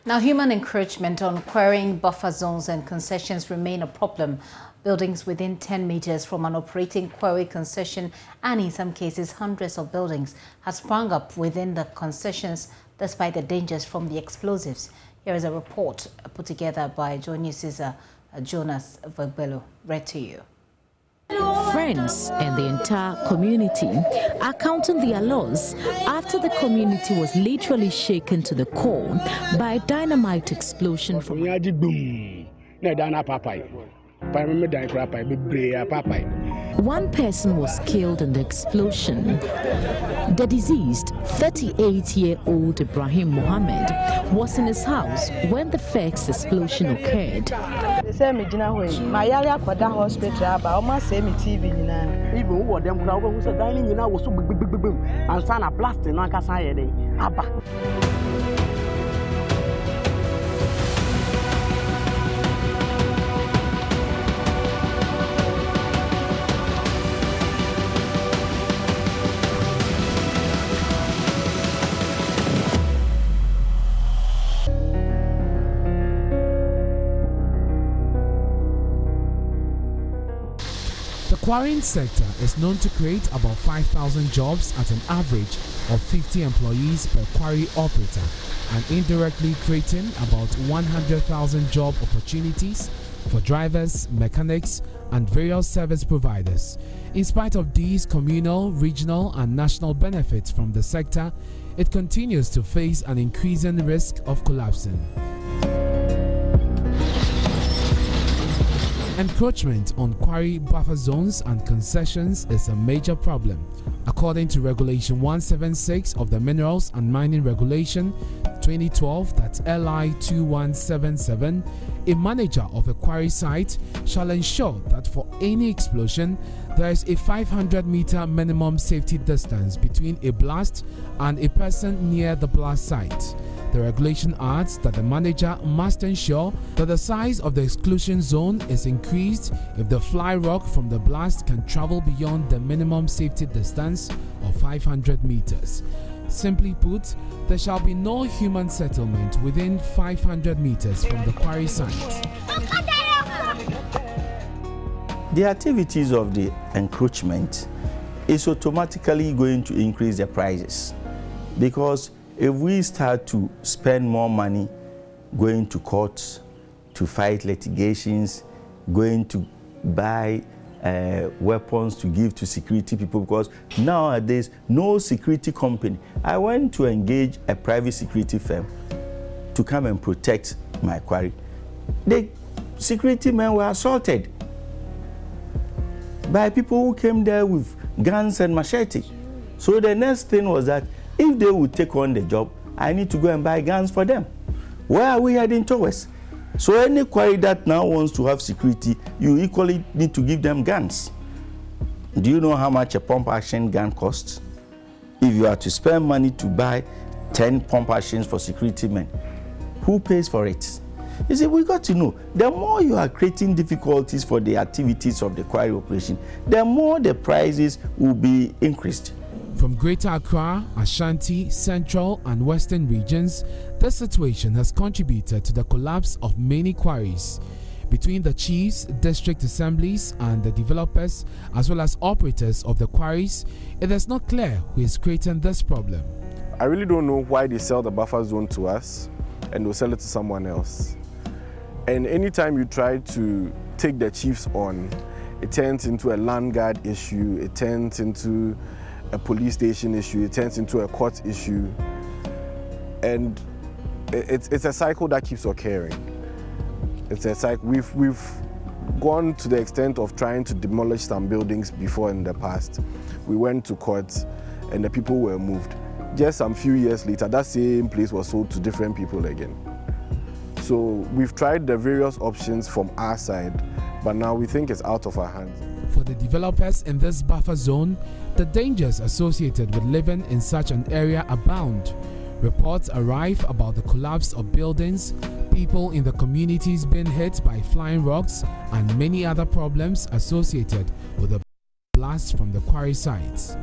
Now, human encroachment on quarrying buffer zones and concessions remain a problem. Buildings within 10 meters from an operating quarry concession and in some cases hundreds of buildings have sprung up within the concessions despite the dangers from the explosives. Here is a report put together by JoyNews' Jonas Vagbelo, read to you. Friends and the entire community are counting their loss after the community was literally shaken to the core by a dynamite explosion from one person was killed in the explosion. The deceased, 38-year-old Ibrahim Mohammed, was in his house when the first explosion occurred. The quarrying sector is known to create about 5,000 jobs at an average of 50 employees per quarry operator and indirectly creating about 100,000 job opportunities for drivers, mechanics, and various service providers. In spite of these communal, regional, and national benefits from the sector, it continues to face an increasing risk of collapsing. Encroachment on quarry buffer zones and concessions is a major problem. According to Regulation 176 of the Minerals and Mining Regulation 2012, that's LI 2177, a manager of a quarry site shall ensure that for any explosion, there is a 500-meter minimum safety distance between a blast and a person near the blast site. The regulation adds that the manager must ensure that the size of the exclusion zone is increased if the fly rock from the blast can travel beyond the minimum safety distance of 500 meters. Simply put, there shall be no human settlement within 500 meters from the quarry site. The activities of the encroachment is automatically going to increase the prices, because if we start to spend more money going to courts to fight litigations, going to buy weapons to give to security people, because nowadays no security company. I went to engage a private security firm to come and protect my quarry. The security men were assaulted by people who came there with guns and machete. So the next thing was that if they would take on the job, I need to go and buy guns for them. Where are we heading towards? So any quarry that now wants to have security, you equally need to give them guns. Do you know how much a pump action gun costs? If you are to spend money to buy 10 pump actions for security men, who pays for it? You see, we got to know, the more you are creating difficulties for the activities of the quarry operation, the more the prices will be increased. From Greater Accra, Ashanti, Central and Western regions, this situation has contributed to the collapse of many quarries. Between the chiefs, district assemblies and the developers, as well as operators of the quarries, it is not clear who is creating this problem. I really don't know why they sell the buffer zone to us and they'll sell it to someone else. And anytime you try to take the chiefs on, it turns into a land guard issue, it turns into a police station issue, it turns into a court issue, and it's a cycle that keeps occurring. It's a cycle. We've gone to the extent of trying to demolish some buildings before in the past. We went to court and the people were moved. Just some few years later, that same place was sold to different people again. So we've tried the various options from our side, but now we think it's out of our hands. For the developers in this buffer zone, the dangers associated with living in such an area abound. Reports arrive about the collapse of buildings, people in the communities being hit by flying rocks, and many other problems associated with the blast from the quarry sites.